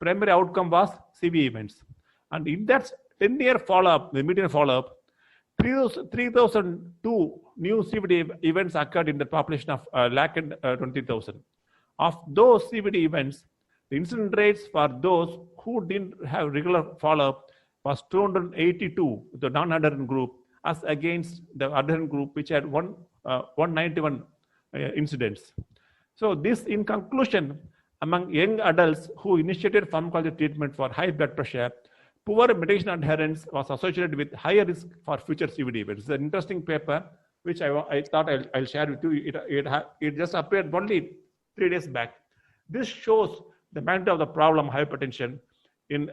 primary outcome was CV events. And in that 10-year follow-up, the median follow-up, 3,002 new CVD events occurred in the population of 120,000. Of those CVD events, the incident rates for those who didn't have regular follow-up was 282, the non-adherent group, as against the adherent group, which had 191 incidents. So this, in conclusion, among young adults who initiated pharmacology treatment for high blood pressure, poor medication adherence was associated with higher risk for future CVD events. It's an interesting paper, which I thought I'll share with you. It just appeared only 3 days back. This shows the magnitude of the problem, hypertension, in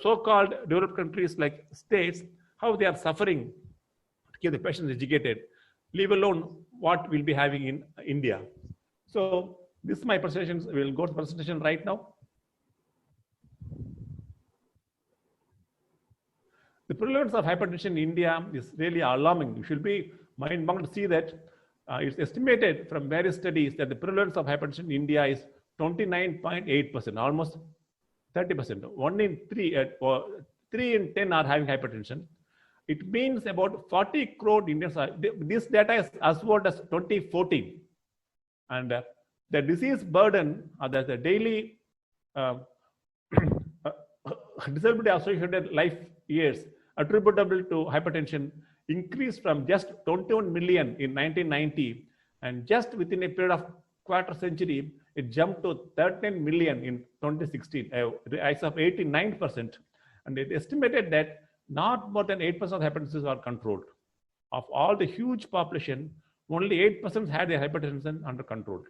so-called developed countries like states, how they are suffering to keep the patients educated, leave alone what we'll be having in India. So this is my presentation. We'll go to the presentation right now. The prevalence of hypertension in India is really alarming. You should be mind-boggled to see that it's estimated from various studies that the prevalence of hypertension in India is 29.8%, almost 30%. 1 in 3, or 3 in 10 are having hypertension. It means about 40 crore Indians are. This data is as old as 2014. And the disease burden, or the daily disability associated life years attributable to hypertension increased from just 21 million in 1990, and just within a period of quarter century, it jumped to 13 million in 2016, a rise of 89%. And it estimated that not more than 8% of hypertension are controlled. Of all the huge population, only 8% had their hypertension under control.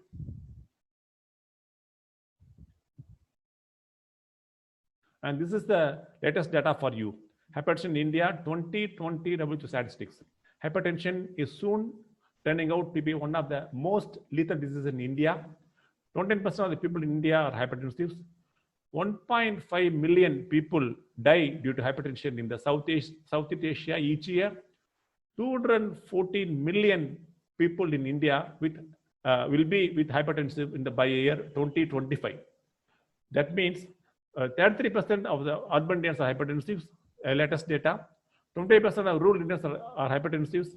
And this is the latest data for you. Hypertension in India, 2020 WHO statistics. Hypertension is soon turning out to be one of the most lethal diseases in India. 20% of the people in India are hypertensive. 1.5 million people die due to hypertension in the Southeast Asia each year. 214 million people in India will be with hypertensive by year 2025. That means 33% of the urban Indians are hypertensive, latest data. 28% of rural Indians are hypertensive.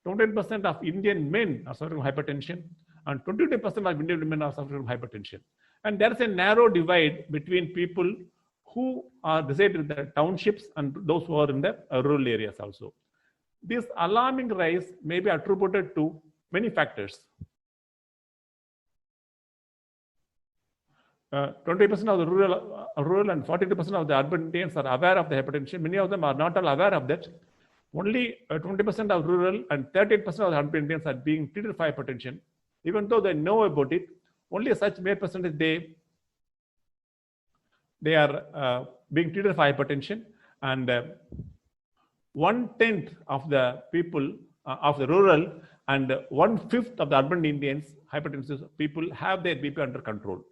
20% of Indian men are suffering from hypertension, and 22% of Indian women are suffering from hypertension. And there is a narrow divide between people who are residing in the townships and those who are in the rural areas also. This alarming rise may be attributed to many factors. 20% of the rural and 42% of the urban Indians are aware of the hypertension. Many of them are not all aware of that. Only 20% of rural and 38% of the urban Indians are being treated for hypertension. Even though they know about it, only such mere percentage they are being treated for hypertension, and 1/10 of the people of the rural and 1/5 of the urban Indians, hypertensive people, have their BP under control.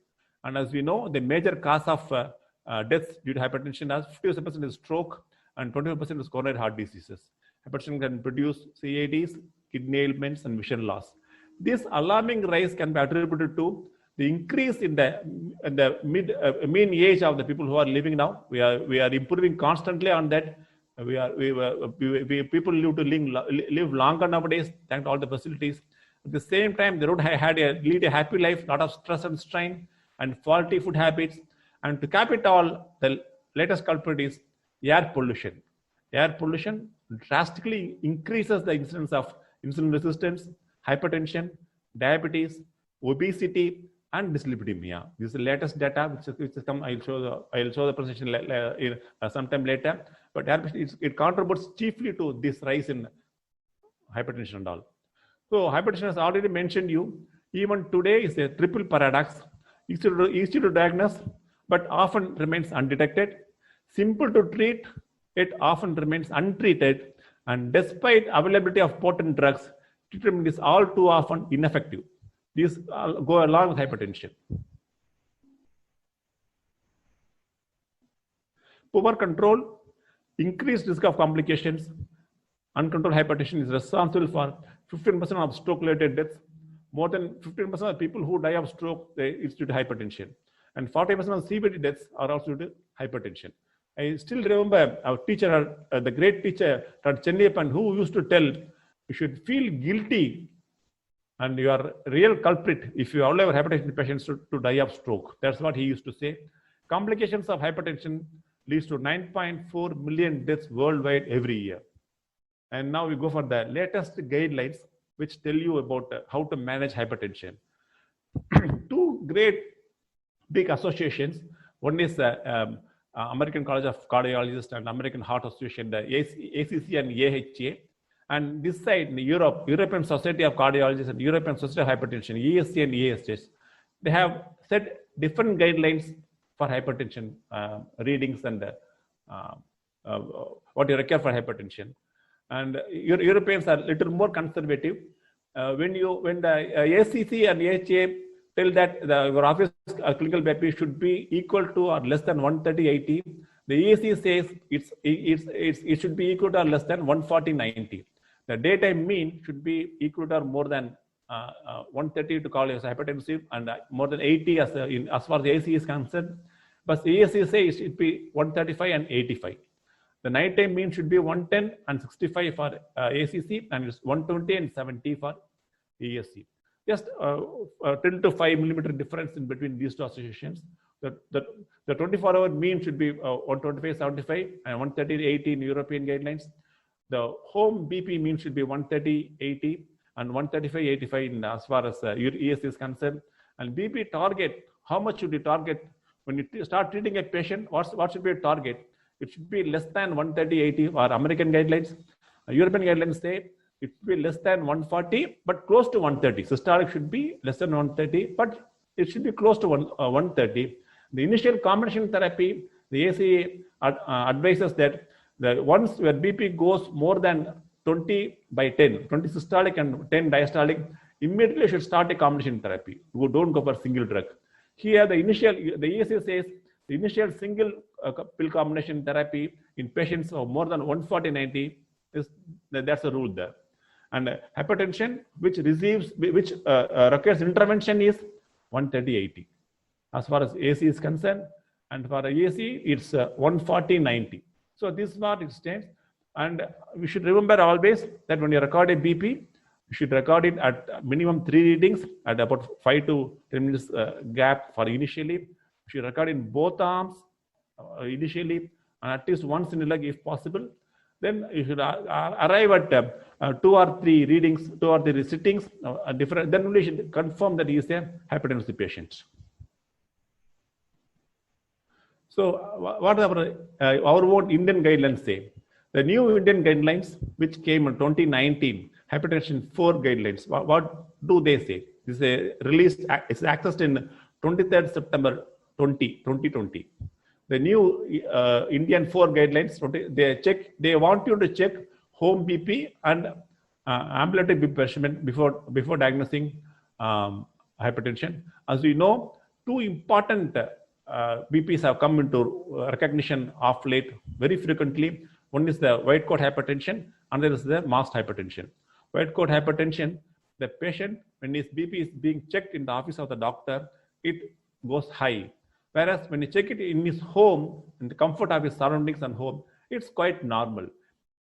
And as we know, the major cause of deaths due to hypertension is 57% is stroke and 25% is coronary heart diseases. Hypertension can produce CADs, kidney ailments, and vision loss. This alarming rise can be attributed to the increase in the mean age of the people who are living now. We are improving constantly on that. People live to live longer nowadays, thanks to all the facilities. At the same time, they don't lead a happy life, lot of stress and strain, and faulty food habits. And to cap it all, the latest culprit is air pollution. Air pollution drastically increases the incidence of insulin resistance, hypertension, diabetes, obesity, and dyslipidemia. This is the latest data which has come. I'll show the presentation sometime later. But it contributes chiefly to this rise in hypertension and all. So hypertension, has already mentioned you, even today is a triple paradox. Easy to diagnose, but often remains undetected. Simple to treat, it often remains untreated. And despite availability of potent drugs, treatment is all too often ineffective. These go along with hypertension. Poor control, increased risk of complications. Uncontrolled hypertension is responsible for 15% of stroke-related deaths. More than 15% of people who die of stroke, it's due to hypertension. and 40% of CVD deaths are also due to hypertension. I still remember our teacher, the great teacher, Dr. Chennappan, who used to tell, you should feel guilty and you are a real culprit if you allow hypertension patients to die of stroke. That's what he used to say. Complications of hypertension leads to 9.4 million deaths worldwide every year. And now we go for the latest guidelines, which tell you about how to manage hypertension. Two great big associations. One is American College of Cardiologists and American Heart Association, the ACC and AHA. And this side, in Europe, European Society of Cardiologists and European Society of Hypertension, ESC and ESH, they have set different guidelines for hypertension readings and what you require for hypertension. And Europeans are a little more conservative. When the ACC and AHA tell that your office clinical BP should be equal to or less than 130/80, the EAC says it should be equal to or less than 140/90. The daytime mean should be equal to or more than 130 to call it as hypertensive, and more than 80 as far as the AC is concerned. But the EAC says it should be 135 and 85. The nighttime mean should be 110 and 65 for ACC, and it's 120 and 70 for ESC. Just 10 to 5 millimeter difference in between these two associations. The 24-hour mean should be 125/75 and 130/80 in European guidelines. The home BP mean should be 130/80 and 135/85 as far as ESC is concerned. And BP target, how much should you target when you start treating a patient? What should be a target? It should be less than 130/80 or American guidelines. European guidelines say it should be less than 140, but close to 130. Systolic should be less than 130, but it should be close to 130. The initial combination therapy, the ACA advises that once your BP goes more than 20/10, 20 systolic and 10 diastolic, immediately you should start a combination therapy. You don't go for single drug. Here, the EAC says the initial single pill combination therapy in patients of more than 140/90 that's a rule there. And hypertension, which requires intervention, is 130/80 as far as AC is concerned, and for EAC it's 140/90. So this is what it stands. And we should remember always that when you record a BP, you should record it at minimum 3 readings at about 5 to 10 minutes gap for initially. You should record in both arms initially, and at least once in a leg if possible. Then you should arrive at 2 or 3 readings, 2 or 3 sittings, different. Then only you should confirm that he is a hypertensive patient. So, what our own Indian guidelines say? The new Indian guidelines, which came in 2019, hypertension 4 guidelines. What do they say? This is released. It's accessed in 23rd September 2020. The new Indian 4 guidelines, they want you to check home BP and ambulatory BP measurement before diagnosing hypertension. As we know, 2 important BPs have come into recognition of late very frequently. One is the white coat hypertension, another is the masked hypertension. White coat hypertension, the patient, when his BP is being checked in the office of the doctor, it goes high. Whereas when you check it in his home, in the comfort of his surroundings and home, it's quite normal.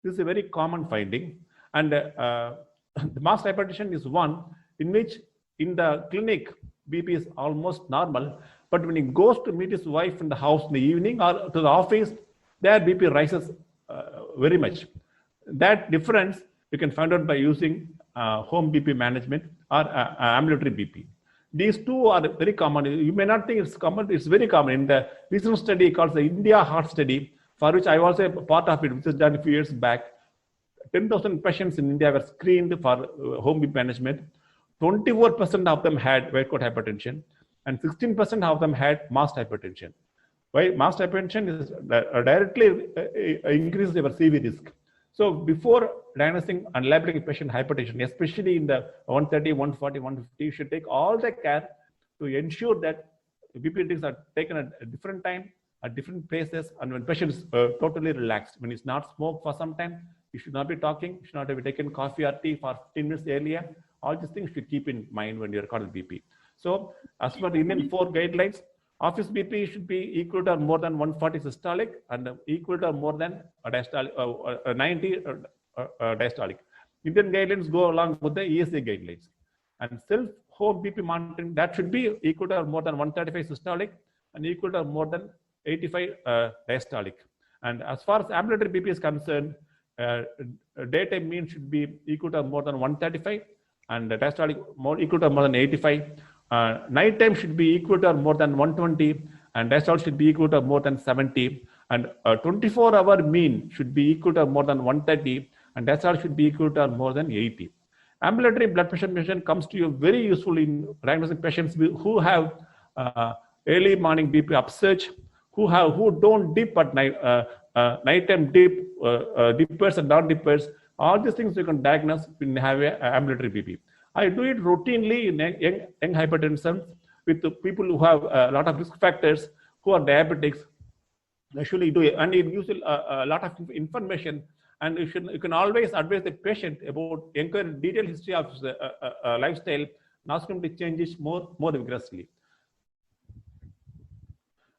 This is a very common finding. And the masked hypertension is one in which in the clinic, BP is almost normal. But when he goes to meet his wife in the house in the evening or to the office, their BP rises very much. That difference you can find out by using home BP management or ambulatory BP. These 2 are very common. You may not think it's common, it's very common. In the recent study called the India Heart Study, for which I was a part of it, which was done a few years back, 10,000 patients in India were screened for home BP management. 24% of them had white coat hypertension, and 16% of them had masked hypertension. Why? Masked hypertension is directly increases your CV risk. So before diagnosing and labeling a patient hypertension, especially in the 130, 140, 150, you should take all the care to ensure that BP readings are taken at a different time, at different places, and when patient is totally relaxed. When he's not smoked for some time, you should not be talking, you should not have taken coffee or tea for 15 minutes earlier. All these things you should keep in mind when you record BP. So as per the Indian 4 guidelines, Office BP should be equal to or more than 140 systolic and equal to or more than a diastolic, 90 diastolic. Indian guidelines go along with the ESA guidelines. And self-home BP monitoring, that should be equal to or more than 135 systolic and equal to or more than 85 diastolic. And as far as ambulatory BP is concerned, daytime mean should be equal to or more than 135 and diastolic equal to or more than 85. Nighttime should be equal to or more than 120 and diastolic should be equal to or more than 70. And 24-hour mean should be equal to or more than 130 and diastolic should be equal to or more than 80. Ambulatory blood pressure measurement comes to you very useful in diagnosing patients who have early morning BP upsurge, who don't dip at night, nighttime dippers and non-dippers. All these things you can diagnose when you have an ambulatory BP. I do it routinely in young hypertension with the people who have a lot of risk factors, who are diabetics. Actually do it, and it gives a lot of information. And you can always advise the patient about encourage detailed history of his lifestyle, not going to change it more vigorously.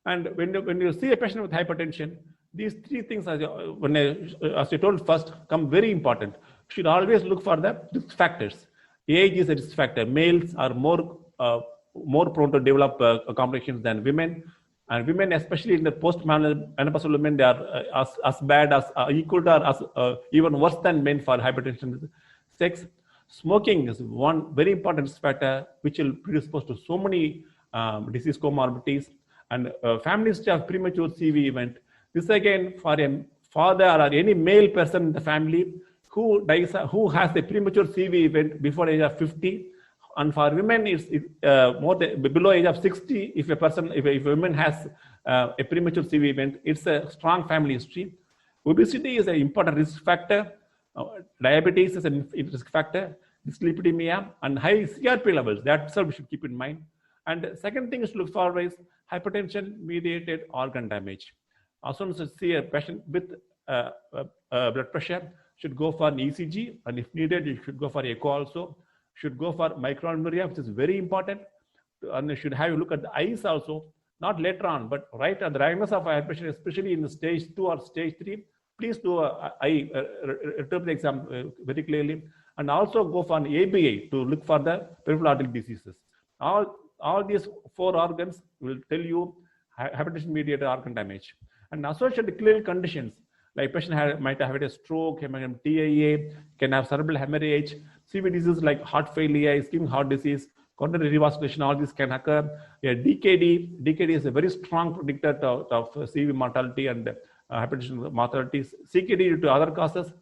And when you see a patient with hypertension, these three things, as I told first, come very important. You should always look for the risk factors. Age is a risk factor. Males are more prone to develop complications than women. And women, especially in the post-menopausal women, they are as bad as equal to or as even worse than men for hypertension. Sex, smoking is one very important risk factor which will predispose to so many disease comorbidities. And family history of premature CV event. This again for a father or any male person in the family who dies, who has a premature CV event before age of 50. And for women, it's more than, below age of 60. If a woman has a premature CV event, it's a strong family history. Obesity is an important risk factor. Diabetes is a risk factor. Dyslipidemia and high CRP levels. That's all we should keep in mind. And second thing is to look for is hypertension-mediated organ damage. As soon as you see a patient with blood pressure, should go for an ECG, and if needed, you should go for echo also. Should go for microalbuminuria, which is very important, and you should have a look at the eyes also, not later on, but right at the diagnosis of hypertension, especially in the stage 2 or stage 3. Please do interpret the exam very clearly, and also go for an ABI to look for the peripheral artery diseases. All these 4 organs will tell you hypertension-mediated organ damage. And associated clinical conditions, like patient might have had a stroke, he might have TIA, can have cerebral hemorrhage, CV diseases like heart failure, ischemic heart disease, coronary revascularization, all these can occur. DKD is a very strong predictor of CV mortality and hypertension mortalities. CKD due to other causes,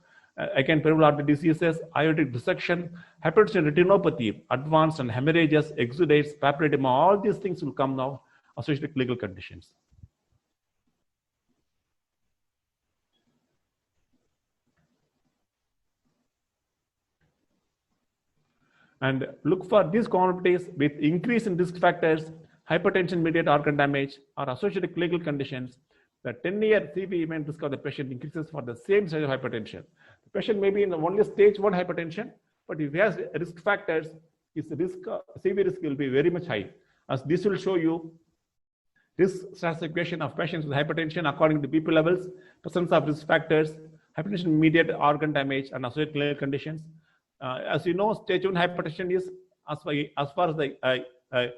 again peripheral artery diseases, aortic dissection, hypertension retinopathy, advanced and hemorrhages, exudates, papilledema, all these things will come now associated clinical conditions. And look for these comorbidities with increase in risk factors, hypertension-mediated organ damage, or associated clinical conditions. The 10-year CV event risk of the patient increases for the same stage of hypertension. The patient may be in only stage 1 hypertension, but if he has risk factors, his risk, CV risk will be very much high. As this will show you risk stratification of patients with hypertension according to BP levels, presence of risk factors, hypertension-mediated organ damage, and associated clinical conditions. As you know, stage 1 hypertension is, as far as the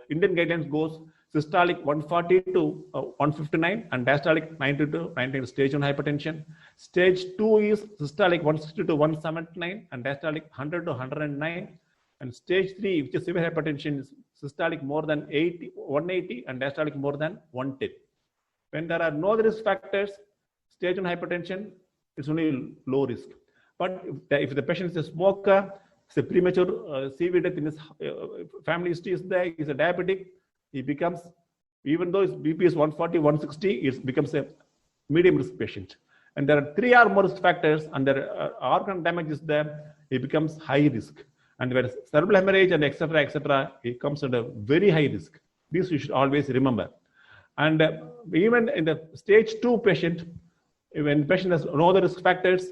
Indian guidelines goes, systolic 140 to 159 and diastolic 90 to 90 stage 1 hypertension. Stage 2 is systolic 160 to 179 and diastolic 100 to 109. And stage 3, which is severe hypertension, is systolic more than 180 and diastolic more than 110. When there are no risk factors, stage 1 hypertension is only low risk. But if the patient is a smoker, it's a premature CV death in his family history is there, he's a diabetic, he becomes, even though his BP is 140, 160, it becomes a medium risk patient. And there are 3 or more risk factors, and there organ damage is there, he becomes high risk. And where cerebral hemorrhage and etc., it comes under very high risk. This you should always remember. And even in the stage 2 patient, when the patient has no other risk factors,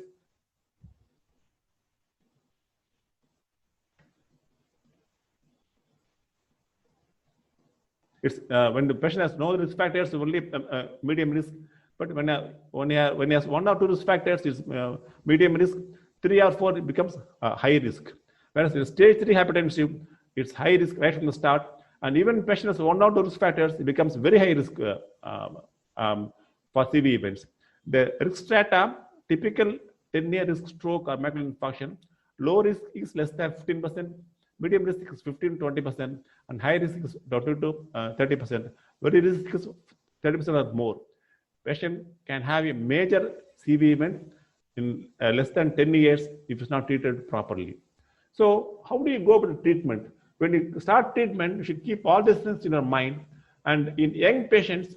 It's when the patient has no risk factors, only medium risk. But when he has 1 or 2 risk factors, it's medium risk. 3 or 4, it becomes high risk. Whereas in stage 3 hypertensive, it's high risk right from the start. And even patient has 1 or 2 risk factors, it becomes very high risk for CV events. The risk strata, typical 10-year risk stroke or myocardial infarction, low risk is less than 15%, medium risk is 15-20%, and high risk is 20 to 30%. Very risk is 30% or more. Patient can have a major CV event in less than 10 years if it's not treated properly. So how do you go about treatment? When you start treatment, you should keep all these things in your mind. And in young patients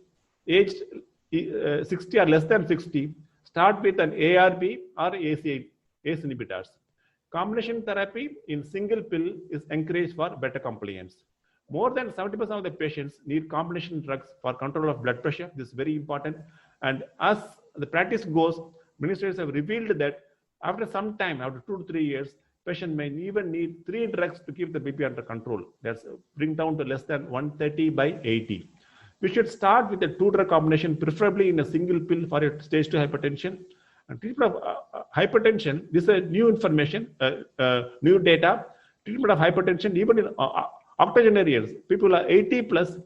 aged 60 or less than 60, start with an ARB or ACE inhibitors. Combination therapy in single pill is encouraged for better compliance. More than 70% of the patients need combination drugs for control of blood pressure. This is very important. And as the practice goes, many studies have revealed that after some time, after 2 to 3 years, patient may even need 3 drugs to keep the BP under control. That's bring down to less than 130/80. We should start with a 2-drug combination, preferably in a single pill for a stage 2 hypertension. And treatment of hypertension, this is a new information, new data. Treatment of hypertension, even in octogenarians, people are 80 plus,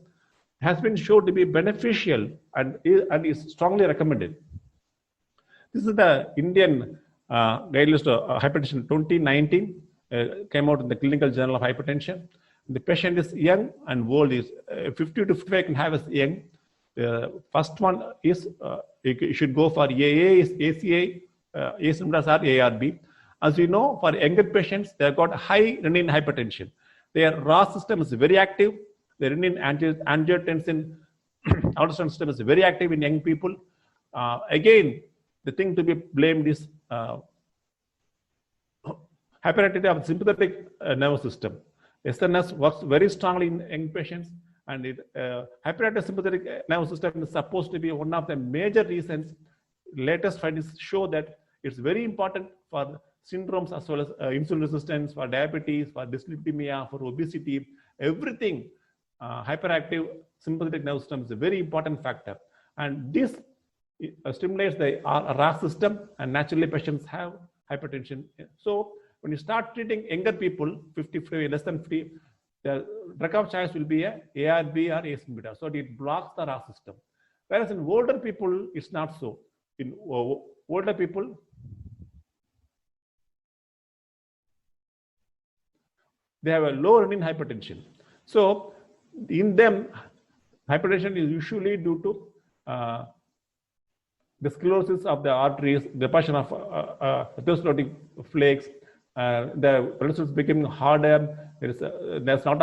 has been shown to be beneficial and is strongly recommended. This is the Indian guidelines of hypertension 2019, came out in the Clinical Journal of Hypertension. The patient is young and old is 50 to 55 can have as young. First one is you should go for AA, ACA, ACE inhibitors or ARB. As we know, for younger patients, they have got high renin hypertension. Their RAS system is very active. The renin angiotensin aldosterone system is very active in young people. Again, the thing to be blamed is hyperactivity of the sympathetic nervous system. SNS works very strongly in young patients, and hyperactive sympathetic nervous system is supposed to be one of the major reasons. Latest findings show that it's very important for syndromes as well as insulin resistance, for diabetes, for dyslipidemia, for obesity, everything. Hyperactive sympathetic nervous system is a very important factor, and this stimulates the RAS system, and naturally patients have hypertension. So when you start treating younger people, 50, less than 50, the drug of choice will be a ARB or ACE inhibitor. So it blocks the RAS system. Whereas in older people, it's not so. In older people, they have a low renin hypertension. So in them, hypertension is usually due to the sclerosis of the arteries, deposition of atherosclerotic flakes, the vessels becoming harder. There's not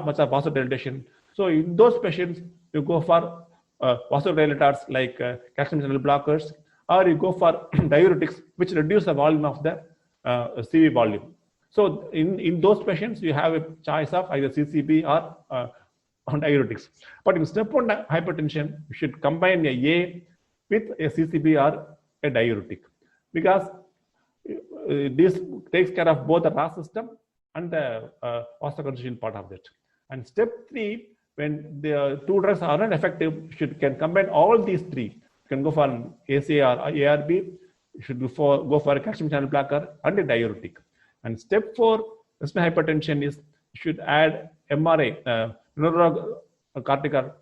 much of vasodilatation. So in those patients, you go for vasodilators like calcium channel blockers, or you go for diuretics, which reduce the volume of the CV volume. So in those patients, you have a choice of either CCB or diuretics. But in step 1 hypertension, you should combine a with a CCB or a diuretic, because this takes care of both the RAS system and the vasoconstriction part of it. And step 3, when the 2 drugs are not effective, you can combine all these 3. You can go for an ACA or ARB. You should go for a calcium channel blocker and a diuretic. And step 4, respiratory hypertension is you should add MRA, neurocortical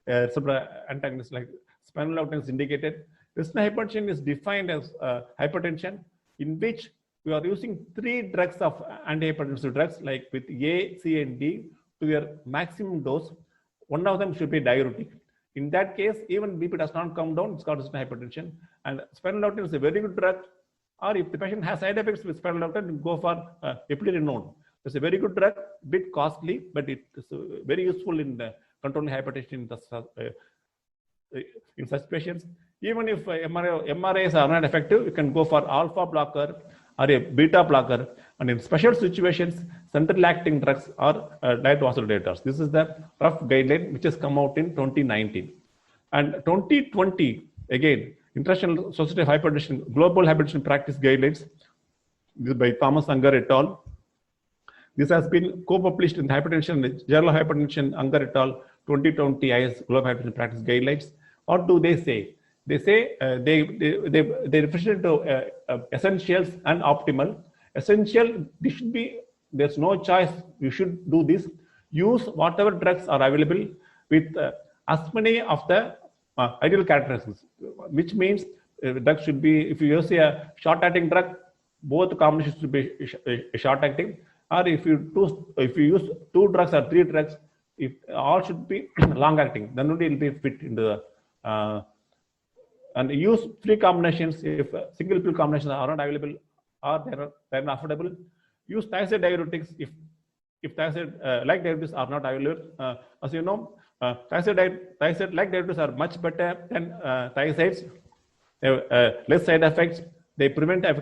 receptor antagonist like spironolactone is indicated. Respiratory hypertension is defined as hypertension in which we are using 3 drugs of antihypertensive drugs like with A, C, and D to their maximum dose. One of them should be diuretic. In that case, even BP does not come down, it's called respiratory hypertension. And spironolactone is a very good drug. Or if the patient has side effects with spironolactone, go for eplerenone. It's a very good drug, bit costly, but it is very useful in controlling hypertension in such patients. Even if MRAs are not effective, you can go for alpha blocker or a beta blocker. And in special situations, central acting drugs or diet vasodilators. This is the rough guideline which has come out in 2019. And 2020, again, International Society of Hypertension, Global Hypertension Practice Guidelines, this is by Thomas Unger et al. This has been co-published in Hypertension, Journal of Hypertension, Angar et al., 2020 IS Global Hypertension Practice Guidelines. What do they say? They say they refer to essentials and optimal. Essential, this should be, there's no choice, you should do this. Use whatever drugs are available with as many of the ideal characteristics, which means drug should be, if you use a short-acting drug, both combinations should be short-acting. Or if you use 2 drugs or 3 drugs, if all should be long-acting, then only it will be fit into the and use 3 combinations if single pill combinations are not available or they're not affordable. Use thiazide diuretics if thiazide like diuretics are not available. As you know, thiazide like diuretics are much better than thiazides. They have less side effects. They prevent they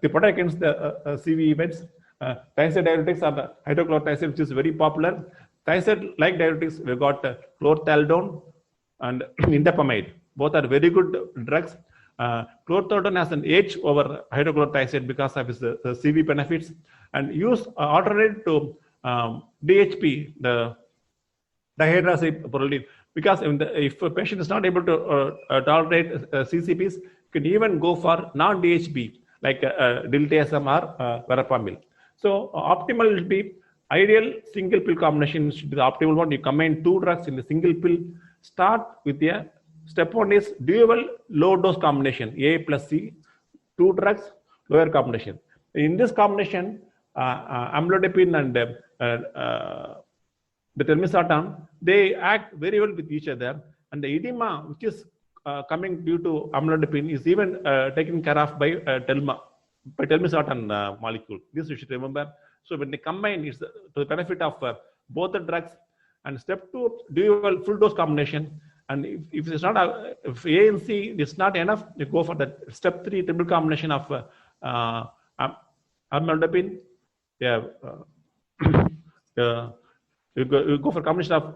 protect against the CV events. Thiazide diuretics are the hydrochlorothiazide, which is very popular. Thiazide like diuretics, we've got chlorthalidone and indapamide. Both are very good drugs. Chlorthalidone has an edge over hydrochlorothiazide because of its CV benefits. And use alternate to DHP, the dihydroxyproline, because if a patient is not able to tolerate CCPs, you can even go for non-DHP like diltiazem or verapamil. So optimal will be ideal single pill combination should be the optimal one. You combine 2 drugs in the single pill. Start with a step 1 is dual low dose combination, A plus C, 2 drugs, lower combination. In this combination, amlodipine and the telmisartan, they act very well with each other, and the edema which is coming due to amlodipine is even taken care of by telmisartan molecule. This you should remember. So when they combine, it's to the benefit of both the drugs. And step 2, dual full dose combination. And if it's not, if A and C is not enough, you go for the step 3 triple combination of amlodipine. You go for combination of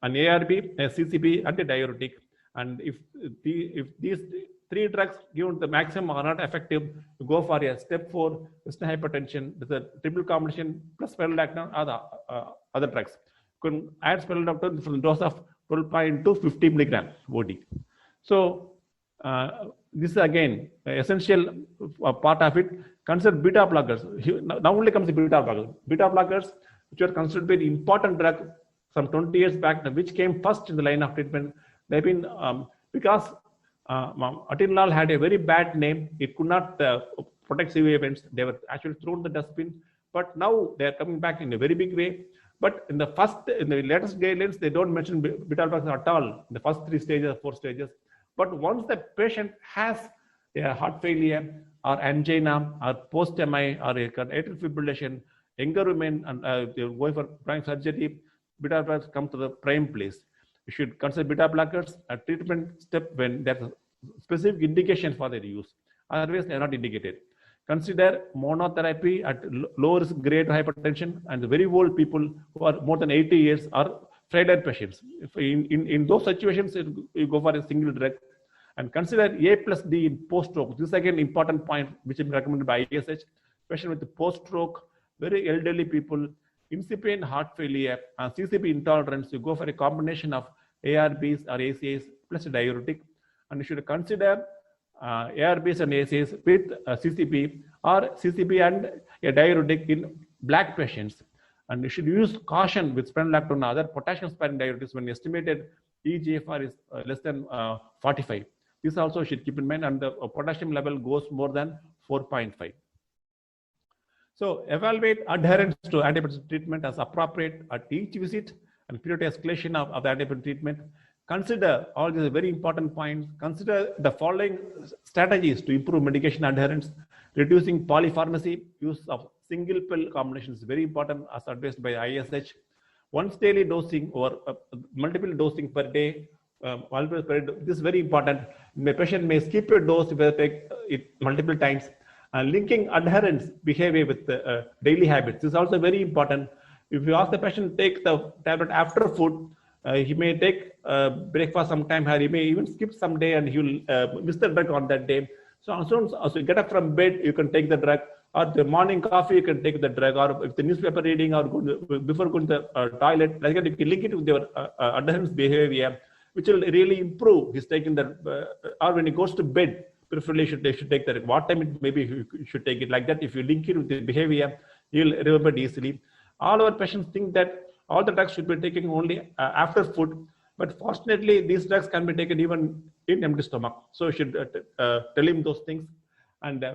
an ARB, a CCP, and a diuretic. And if these 3 drugs given the maximum are not effective, you go for a step 4 resistant hypertension with a triple combination plus spironolactone or the other drugs. You can add spironolactone from the dose of 12 to 50 milligram OD. So this is again essential part of it. Consider beta blockers. Now only comes the beta blockers. Beta blockers, which are considered very important drug some 20 years back, which came first in the line of treatment. They've been because atenolol had a very bad name. It could not protect CV events. They were actually thrown in the dustbin. But now they are coming back in a very big way. But in the latest guidelines, they don't mention beta blockers at all in the first 3 stages, 4 stages. But once the patient has a heart failure or angina or post-MI or atrial fibrillation, younger women and they're going for prime surgery, beta blockers come to the prime place. You should consider beta blockers a treatment step when there's a specific indication for their use. Otherwise, they are not indicated. Consider monotherapy at low risk grade hypertension, and the very old people who are more than 80 years are frail patients. If in those situations, you go for a single drug. And consider A plus D in post-stroke. This is again important point which is recommended by ISH, especially with the post-stroke, very elderly people, incipient heart failure, and CCP intolerance. You go for a combination of ARBs or ACAs plus a diuretic. And you should consider ARBs and ACAs with CCP or CCP and a diuretic in black patients. And you should use caution with spironolactone and other potassium sparing diuretics when estimated eGFR is less than 45. This also should keep in mind, and the potassium level goes more than 4.5. So evaluate adherence to antibiotic treatment as appropriate at each visit and period escalation of the antibiotic treatment. Consider all these very important points. Consider the following strategies to improve medication adherence. Reducing polypharmacy, use of single pill combinations is very important as advised by ISH. Once daily dosing or multiple dosing per day. This is very important. The patient may skip a dose if they take it multiple times. Linking adherence behavior with daily habits. This is also very important. If you ask the patient to take the tablet after food, he may take breakfast sometime, or he may even skip some day and he will miss the drug on that day. So as soon as you get up from bed, you can take the drug. or the morning coffee, you can take the drug, or if the newspaper reading, or before going to the toilet, like that, you can link it with your adherence behavior, which will really improve his taking the, or when he goes to bed, preferably should take that. What time it maybe you should take it, like that. If you link it with the behavior, you'll remember it easily. All our patients think that all the drugs should be taken only after food, but fortunately, these drugs can be taken even in empty stomach. So you should tell him those things. And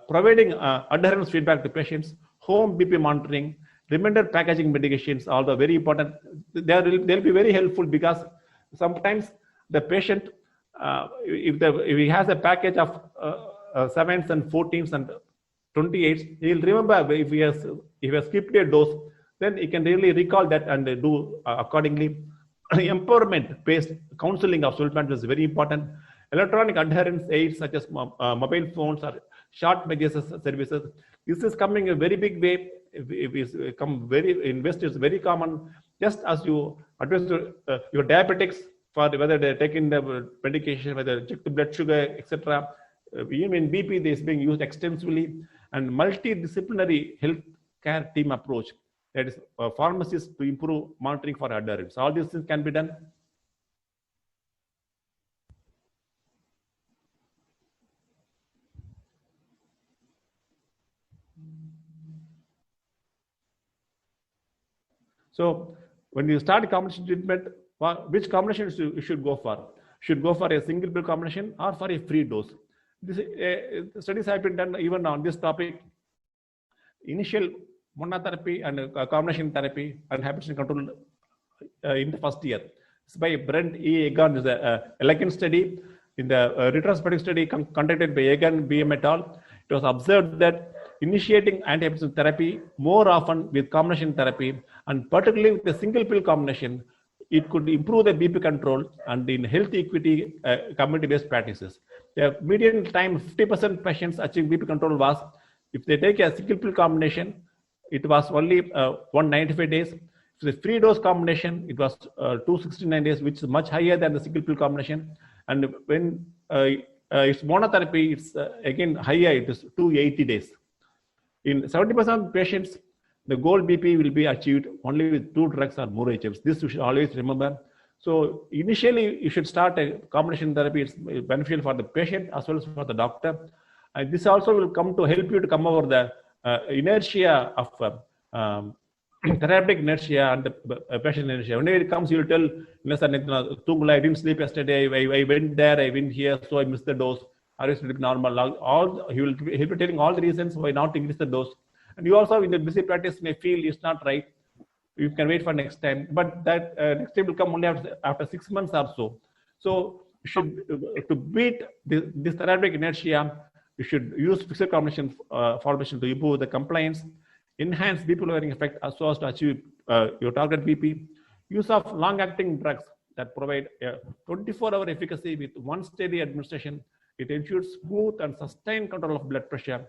providing adherence feedback to patients, home BP monitoring, reminder packaging medications, although very important. They'll be very helpful, because sometimes the patient, if he has a package of 7s and 14s and 28s, he'll remember. If he has skipped a dose, then he can really recall that and do accordingly. Empowerment-based counseling of Sultan is very important. Electronic adherence aids such as mobile phones or short messages services. This is coming a very big way. It come very invest is very common. Just as you address your diabetics for whether they're taking the medication, whether check the blood sugar, etc. Even in BP, this is being used extensively. And multidisciplinary health care team approach. That is pharmacists to improve monitoring for adherence. All these things can be done. So when you start a combination treatment, which combination you should go for? Should go for a single pill combination or for a free dose? This studies have been done even on this topic. Initial monotherapy and combination therapy and hypertension control in the first year. It's by Brent E. Egan. Is a Elegant study. In the retrospective study conducted by Egan, BM et al., it was observed that initiating antihypertensive therapy more often with combination therapy, and particularly with a single pill combination, it could improve the BP control. And in health equity community-based practices, the median time 50% patients achieving BP control was, if they take a single pill combination, it was only 195 days. If the free dose combination, it was 269 days, which is much higher than the single pill combination. And when it's monotherapy, it's again higher, it is 280 days. In 70% of patients, the goal BP will be achieved only with 2 drugs or more agents. This you should always remember. So initially, you should start a combination therapy. It's beneficial for the patient as well as for the doctor. And this also will come to help you to come over the inertia of therapeutic inertia and the patient inertia. Whenever it comes, you will tell, I didn't sleep yesterday, I went there, I went here, so I missed the dose. Or is it normal? He'll be telling all the reasons why not increase the dose. And you also, in the busy practice, may feel it's not right. You can wait for next time. But that next time will come only after 6 months or so. So you should, to beat this therapeutic inertia, you should use fixed combination formulation to improve the compliance, enhance BP lowering effect so as to achieve your target BP. Use of long-acting drugs that provide a 24-hour efficacy with one steady administration. It ensures smooth and sustained control of blood pressure,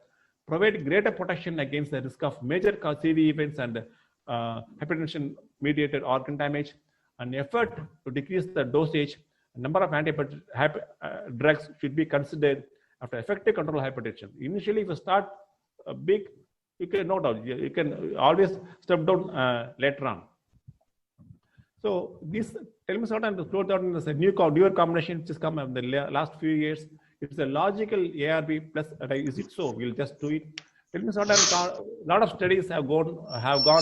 provide greater protection against the risk of major CV events and hypertension-mediated organ damage. An effort to decrease the dosage, number of antibiotic drugs should be considered after effective control of hypertension. Initially, if you start big, you can no doubt, you can always step down later on. So this telmisartan and clothianidin is a newer combination which has come in the last few years. It's a logical ARB plus. Is it so? We'll just do it. Telmisartan. A lot of studies have gone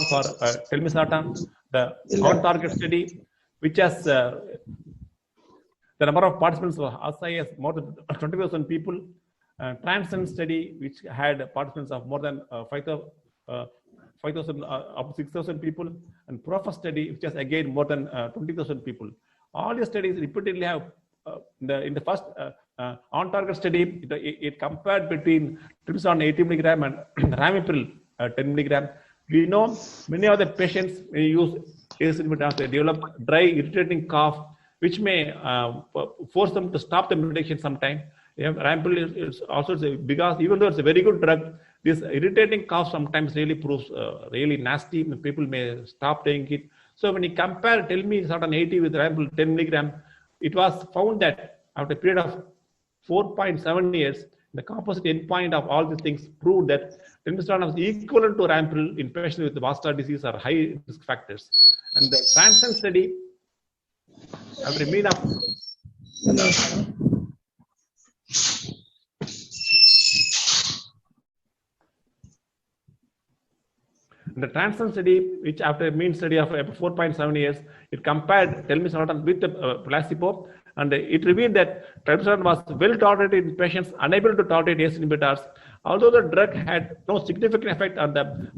for telmisartan. The on-target study, which has the number of participants was as high as more than 20,000 people. Transcend study, which had participants of more than 5,000 up to 6,000 people, and PROFA study, which has again more than 20,000 people. All these studies repeatedly have in the first on-target study, it compared between telmisartan 80 milligram and ramipril 10 milligram. We know many of the patients may use ACE inhibitors, they develop dry, irritating cough, which may force them to stop the medication sometime. Ramipril is also because even though it's a very good drug, this irritating cough sometimes really proves really nasty. People may stop taking it. So when you compare telmisartan 80 with ramipril 10 milligram, it was found that after a period of 4.7 years, The composite endpoint of all these things proved that telmisartan was equivalent to rampil in patients with vascular disease or high risk factors. And the Transcend study, after a mean of the Transcend study, which after a mean study of 4.7 years, it compared telmisartan with the placebo, and it revealed that telmisartan was well tolerated in patients unable to tolerate ACE inhibitors. Although the drug had no significant effect on the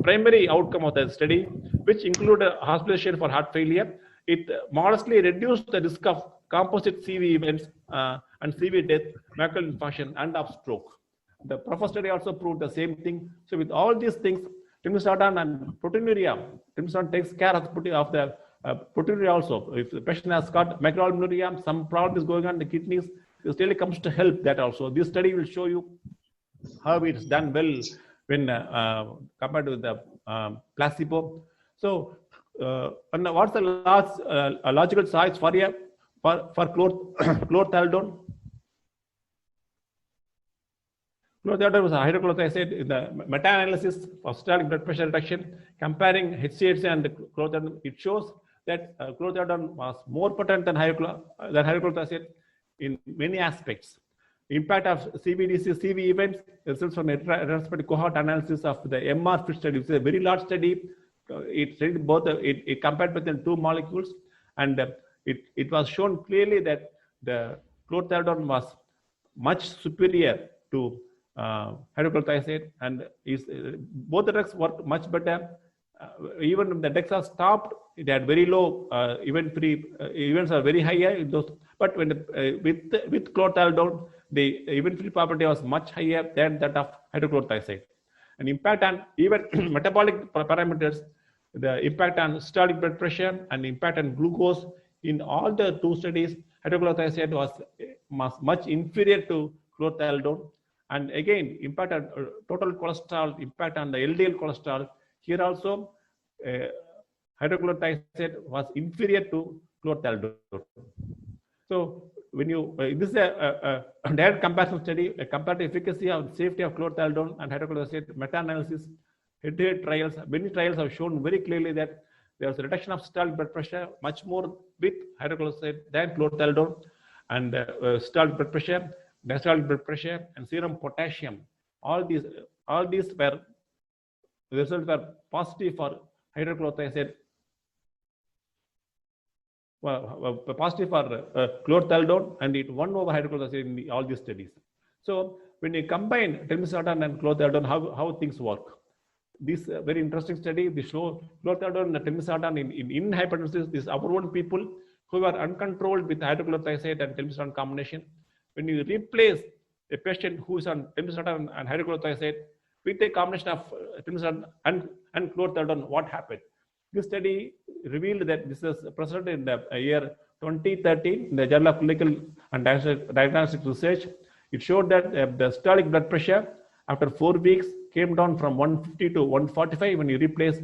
primary outcome of the study, which included hospitalization for heart failure, it modestly reduced the risk of composite CV events and CV death, myocardial infarction, and of stroke. The PROPHER study also proved the same thing. So with all these things, telmisartan and proteinuria, telmisartan takes care of the proteinuria also. If the patient has got macroalbuminuria, some problem is going on in the kidneys, this really comes to help that also. This study will show you how it's done well when compared with the placebo. So, and what's the logical size for chlorthalidone? Chlorthalidone was a hydrochlorothiazide in the meta-analysis of systolic blood pressure reduction, comparing HCHC and chlorthalidone. It shows that chlorthalidone was more potent than hydrochlorothiazide in many aspects. Impact of CVDC, CV events results from a retrospective cohort analysis of the MR-FIT study. It's a very large study. It studied both. It compared between two molecules, and it was shown clearly that the chlorthalidone was much superior to hydrochlorothiazide, and both the drugs work much better. Even when the drugs are stopped, it had very low event-free events are very higher in those. But when with chlorthalidone, the event-free property was much higher than that of hydrochlorothiazide. And impact on even metabolic parameters, the impact on systolic blood pressure and impact on glucose in all the two studies, hydrochlorothiazide was much inferior to chlorthalidone. And again, impact on total cholesterol, impact on the LDL cholesterol. Here also, hydrochlorothiazide was inferior to chlorthalidone. So when you this is a direct comparison study, a comparative efficacy of safety of chlorthalidone and hydrochlorothiazide meta-analysis, head-to-head trials. Many trials have shown very clearly that there was a reduction of systolic blood pressure much more with hydrochlorothiazide than chlorthalidone, and systolic blood pressure, diastolic blood pressure, and serum potassium. All these were the results were positive for hydrochlorothiazide. Positive for chlorthalidone, and it won over hydrochlorothiazide in all these studies. So when you combine telmisartan and chlorthalidone, how things work? This very interesting study, they show chlorthalidone and telmisartan in hypertension. These our own people who are uncontrolled with hydrochlorothiazide and telmisartan combination. When you replace a patient who is on telmisartan and hydrochlorothiazide with a combination of telmisartan and chlorthalidone, what happened? This study revealed that this was presented in the year 2013 in the Journal of Clinical and Diagnostic Research. It showed that the systolic blood pressure after 4 weeks came down from 150 to 145 when you replace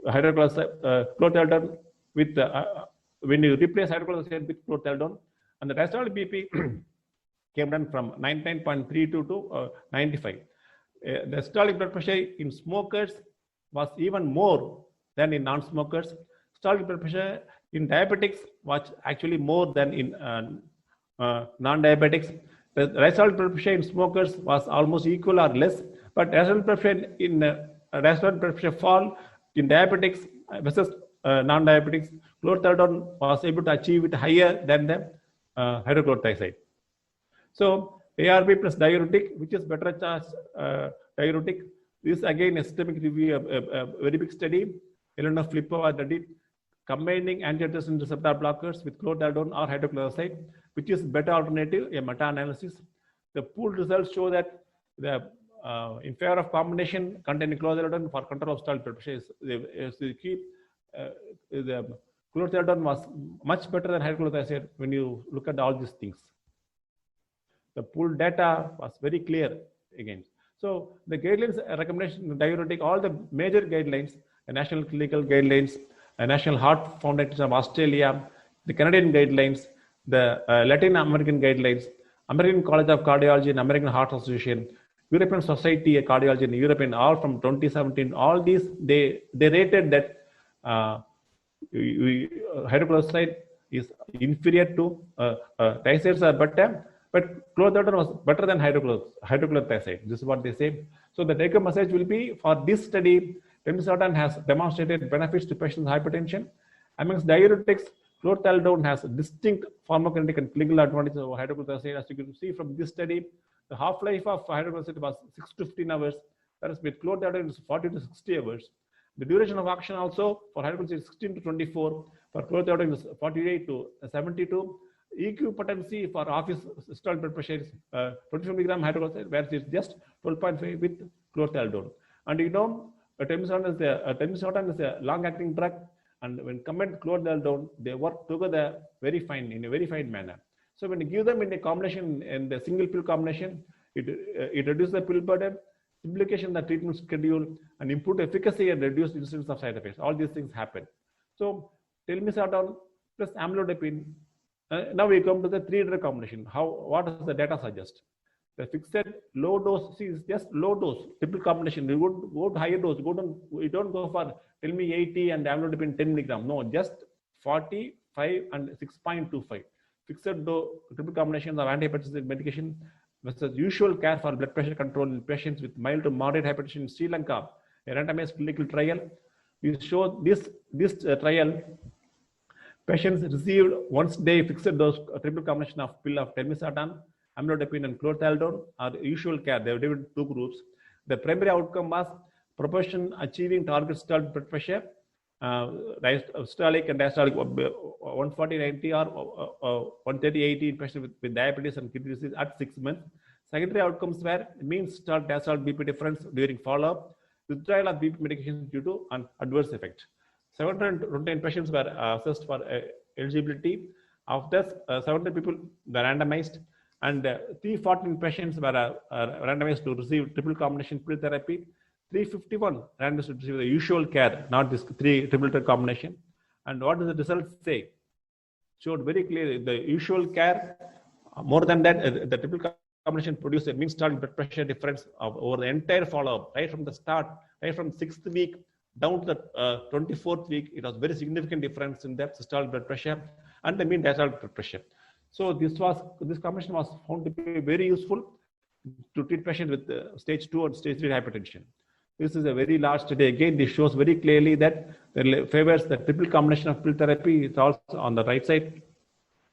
chlorthalidone with chlorthalidone, and the diastolic BP came down from 99.32 to 95. The systolic blood pressure in smokers was even more than in non-smokers. Systolic blood pressure in diabetics was actually more than in non-diabetics. The diastolic blood pressure in smokers was almost equal or less, but diastolic blood pressure fall in diabetics versus non-diabetics. Chlorthalidone was able to achieve it higher than the hydrochlorothiazide. So ARB plus diuretic, which is better charge diuretic. This again a systemic review, a very big study. Elena Flipova did it, combining angiotensin receptor blockers with chlorthalidone or hydrochlorothiazide, which is better alternative, a meta-analysis. The pooled results show that the in favor of combination containing chlorthalidone for control of systolic blood pressure is the key. The chlorthalidone was much better than hydrochlorothiazide when you look at all these things. The pooled data was very clear again. So the guidelines recommendation diuretic, all the major guidelines, the National Clinical Guidelines, the National Heart Foundation of Australia, the Canadian guidelines, the Latin American guidelines, American College of Cardiology and American Heart Association, European Society of Cardiology and European, all from 2017, all these, they rated that hydrochloride is inferior to thiazides are better, but chlorothalidone was better than hydrochlorothiazide. This is what they say. So the take-home message will be, for this study, telmisartan has demonstrated benefits to patients with hypertension. Amongst diuretics, chlorothalidone has distinct pharmacokinetic and clinical advantages over hydrochlorothiazide. As you can see from this study, the half-life of hydrochlorothiazide was 6 to 15 hours, whereas with chlorothalidone is 40 to 60 hours. The duration of action also for hydrochlorothiazide is 16 to 24, for chlorothalidone is 48 to 72. Equipotency for office systolic blood pressure is 25 milligram hydrochlorothiazide, whereas it's just 12.5 with chlorothalidone. And you know, telmisartan is a long-acting drug, and when combined chlorothalidone, they work together very fine, in a very fine manner. So when you give them in a combination, in the single pill combination, it reduces the pill burden, simplification of the treatment schedule, and improve efficacy and reduce incidence of side effects. All these things happen. So telmisartan plus amlodipine. Now we come to the 3-drug combination. What does the data suggest? The fixed low dose, see, it's just low dose, triple combination. You go to higher dose, you don't go for, tell me 80 and amlodipine 10 milligram. No, just 40, 5 and 6.25. Fixed dose, triple combinations of antihypertensive medication versus usual care for blood pressure control in patients with mild to moderate hypertension in Sri Lanka. A randomized clinical trial. We show this trial. Patients received once day fixed dose triple combination of pill of telmisartan, amlodipine and chlorothalidone or usual care. They were divided into 2 groups. The primary outcome was proportion achieving target systolic blood pressure, systolic and diastolic 140/90 or 130/80 in patients with diabetes and kidney disease at 6 months. Secondary outcomes were mean systolic diastolic BP difference during follow-up, withdrawal of BP medications due to an adverse effect. 729 patients were assessed for eligibility. Of this, 70 people were randomized, and 314 patients were randomized to receive triple combination pill therapy. 351 randomized to receive the usual care, not this triple combination. And what does the results say? Showed very clearly the usual care. More than that, the triple combination produced a mean systolic blood pressure difference over the entire follow-up, right from the start, right from 6th week down to the 24th week. It was very significant difference in the systolic blood pressure and the mean diastolic blood pressure. So this combination was found to be very useful to treat patients with stage 2 and stage 3 hypertension. This is a very large study. Again, this shows very clearly that it favors the triple combination of pill therapy. It's also on the right side.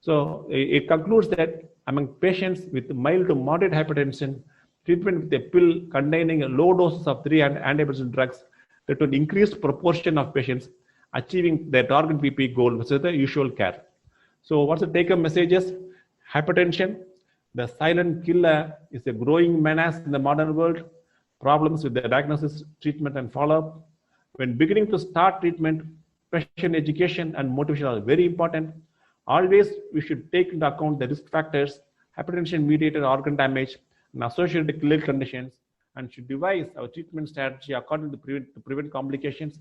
So it concludes that among patients with mild to moderate hypertension, treatment with a pill containing low doses of 3 antihypertensive drugs led to an increased proportion of patients achieving their target BP goal versus the usual care. So what's the take-home messages? Hypertension, the silent killer, is a growing menace in the modern world. Problems with the diagnosis, treatment, and follow-up. When beginning to start treatment, patient education and motivation are very important. Always, we should take into account the risk factors, hypertension-mediated organ damage, and associated clinical conditions, and should devise our treatment strategy according to prevent complications.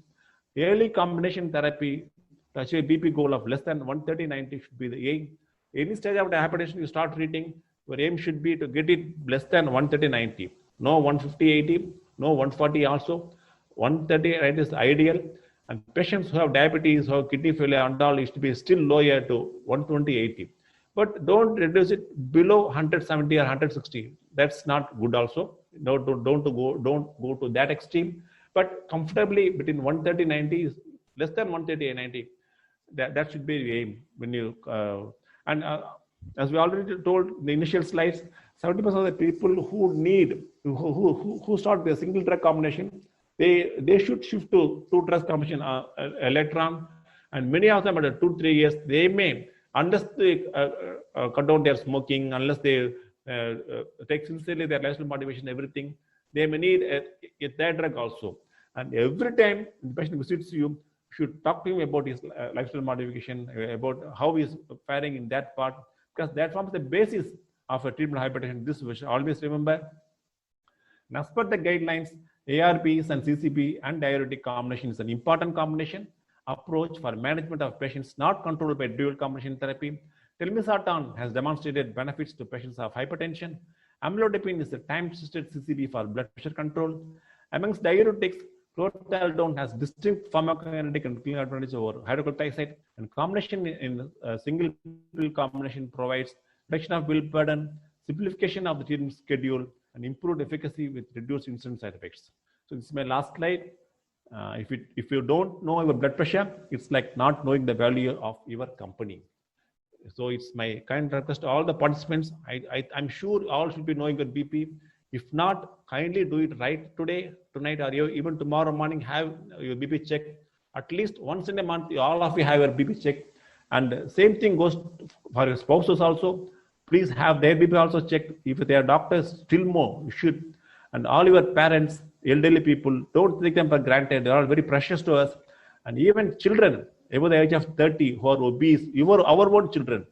Early combination therapy to achieve a BP goal of less than 130/90 should be the aim. Any stage of the hypertension you start treating, your aim should be to get it less than 130/90. No 150/80, no 140 also. 130/90 is ideal. And patients who have diabetes, who have kidney failure and all, is to be still lower to 120/80. But don't reduce it below 170 or 160. That's not good also. Don't go to that extreme. But comfortably between 130/90 is less than 130/90. That should be the aim. When you as we already told in the initial slides, 70% of the people who start with a single drug combination, they should shift to 2-drug combination electron, and many of them after 2-3 years they may, unless they cut down their smoking, unless they take sincerely their lifestyle motivation, everything, they may need a third drug also. And every time the patient visits you should talk to him about his lifestyle modification, about how he is faring in that part, because that forms the basis of a treatment of hypertension. This we should always remember. And as per the guidelines, ARBs and CCB and diuretic combination is an important combination approach for management of patients not controlled by dual combination therapy. Telmisartan has demonstrated benefits to patients of hypertension. Amlodipine is a time-tested CCB for blood pressure control. Amongst diuretics, clothalidone has distinct pharmacokinetic and clinical advantage over hydrochlorothiazide, and combination in a single pill combination provides reduction of pill burden, simplification of the treatment schedule, and improved efficacy with reduced incident side effects. So this is my last slide. If you don't know your blood pressure, it's like not knowing the value of your company. So it's my kind request to all the participants. I'm sure all should be knowing your BP. If not, kindly do it right today, tonight, or even tomorrow morning. Have your BP checked at least once in a month. All of you have your BP checked, and same thing goes for your spouses also. Please have their BP also checked. If they are doctors, still more you should. And all your parents, elderly people, don't take them for granted. They are very precious to us, and even children above the age of 30 who are obese, our own children,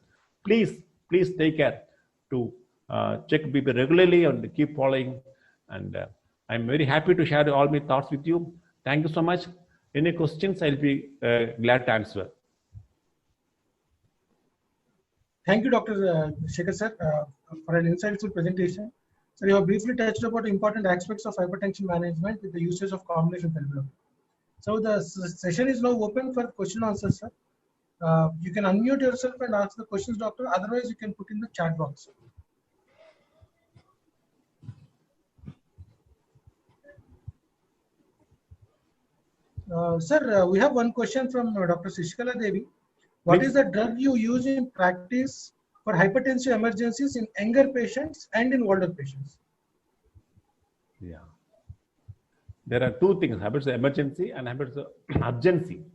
please take care to check BP regularly and keep following. And I'm very happy to share all my thoughts with you. Thank you so much. Any questions, I'll be glad to answer. Thank you, Dr. Shekhar sir, for an insightful presentation. So you have briefly touched about important aspects of hypertension management with the usage of combination therapy. So the session is now open for question and answers, sir. You can unmute yourself and ask the questions, doctor. Otherwise, you can put in the chat box. Sir, we have one question from Dr. Shishikala Devi. What is the drug you use in practice for hypertensive emergencies in younger patients and in older patients? Yeah. There are two things, hypertension emergency and hypertension urgency.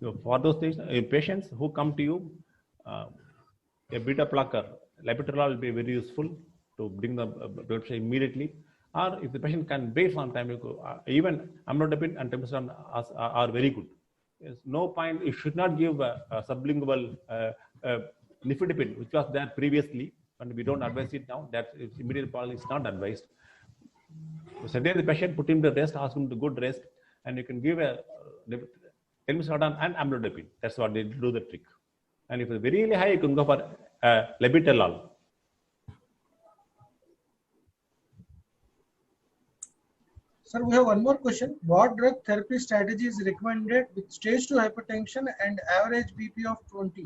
So for those things, patients who come to you, a beta blocker, labetalol will be very useful to bring the blood pressure immediately. Or if the patient can wait some time, even amlodipine and temozolomide are very good. There's no point, you should not give a sublingual nifedipine, which was there previously, and we don't advise it now. That immediate policy is not advised. So send the patient, put him to rest, ask him to good rest, and you can give a telmisartan and amlodipine. That's what they do the trick. And if it's very high, you can go for labetalol. Sir, we have one more question. What drug therapy strategy is recommended with stage 2 hypertension and average BP of 20?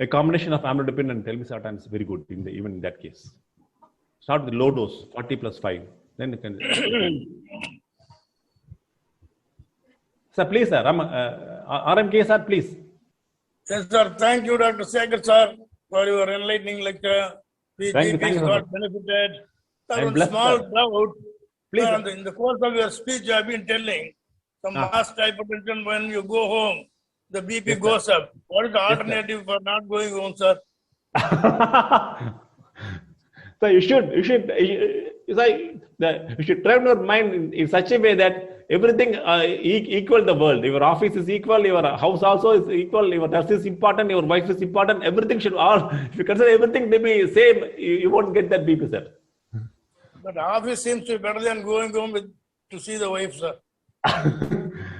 A combination of amlodipine and telmisartan is very good even in that case. Start with low dose, 40 plus 5. Then you can. Sir, please, sir. RMK, sir, please. Yes, sir. Thank you, Dr. Shekhar, sir, for your enlightening lecture. We got benefited. Sir, one small doubt. Please, sir, in the course of your speech, you have been telling some mass hypertension when you go home, the BP goes up. What is the alternative for not going home, sir? So you should train your mind in such a way that everything equal the world. Your office is equal, your house also is equal, your nurse is important, your wife is important. Everything should all. If you consider everything to be same, you won't get that BP, sir. But office seems to be better than going home to see the wife, sir.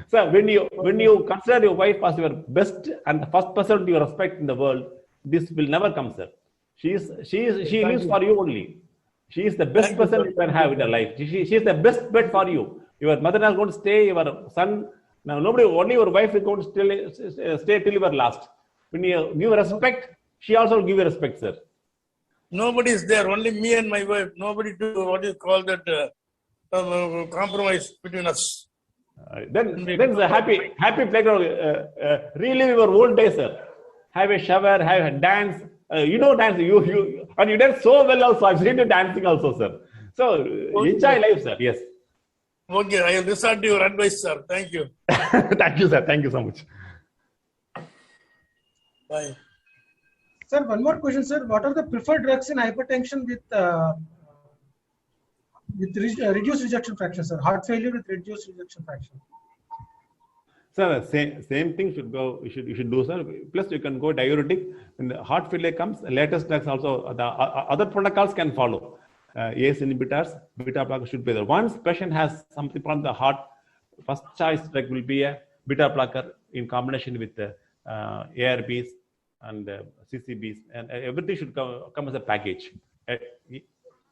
Sir, when you consider your wife as your best and the first person you respect in the world, this will never come, sir. She lives for you only. She is the best person you can have in your life. She is the best bet for you. Your mother is going to stay, your son. Now, only your wife is going to stay till you are last. When you give respect, she also will give you respect, sir. Nobody is there, only me and my wife. Nobody to what you call that compromise between us. Then the happy playground. Relive your old days, sir. Have a shower, have a dance. You know dance. You dance so well also. I've seen you dancing also, sir. So enjoy life, sir. Yes. Okay, I will listen to your advice, sir. Thank you. Thank you, sir. Thank you so much. Bye. Sir, one more question, sir. What are the preferred drugs in hypertension with reduced rejection fraction, sir? Heart failure with reduced rejection fraction. Sir, same thing should go. You should do, sir. Plus, you can go diuretic. When the heart failure comes, the latest drugs also, the other protocols can follow. ACE inhibitors, beta blocker should be there. Once patient has something from the heart, first choice drug will be a beta blocker in combination with ARBs and CCBs, and everything should come as a package.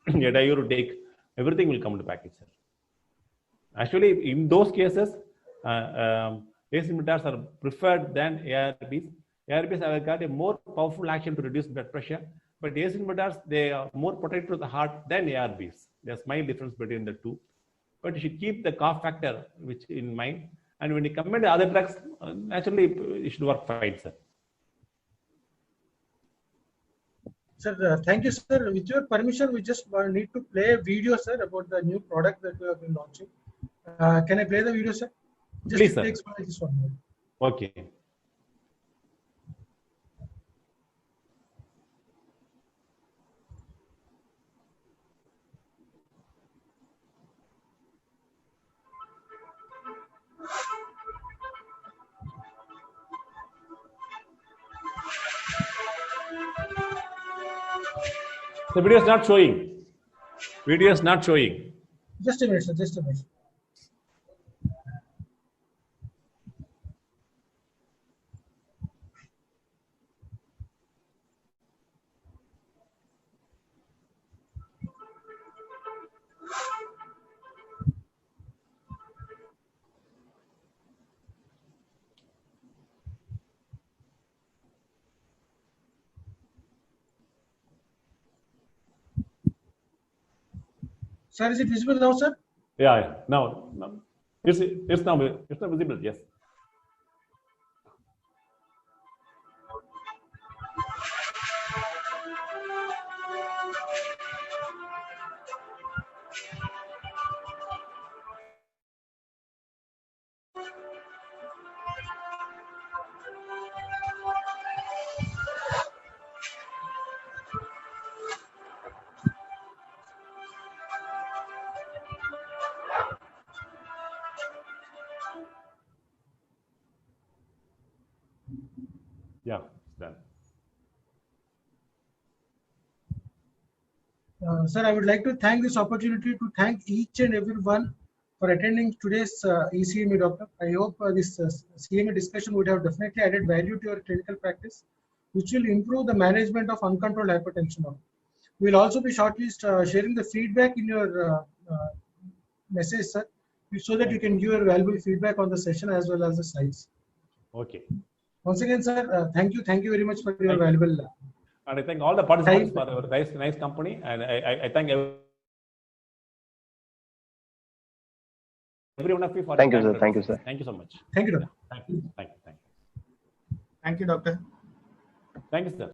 Diuretic, everything will come in the package, sir. Actually, in those cases, ACE inhibitors are preferred than ARBs. ARBs have got a more powerful action to reduce blood pressure, but ACE inhibitors, they are more protective to the heart than ARBs. There's a mild difference between the two. But you should keep the cough factor which in mind. And when you combine the other drugs, naturally, it should work fine, sir. Sir, thank you, sir. With your permission, we just need to play a video, sir, about the new product that we have been launching. Can I play the video, sir? Just Please, sir. takes just 1 minute. Okay. The video is not showing. Video is not showing. Just a minute, sir. Just a minute. Sir, is it visible now, sir? Yeah. Now it's now visible. Yes. Yeah, it's done. Sir, I would like to thank this opportunity to thank each and everyone for attending today's ECME, doctor. I hope this CME discussion would have definitely added value to your clinical practice, which will improve the management of uncontrolled hypertension. We will also be shortly sharing the feedback in your message, sir, so that you can give your valuable feedback on the session as well as the slides. Okay. Once again, sir, thank you very much for your valuable. And I thank all the participants for our nice company, and I thank every one of you for. Thank you, sir. Thank you, sir. Thank you so much. Thank you, doctor. Thank you. Thank you, doctor. Thank you, sir.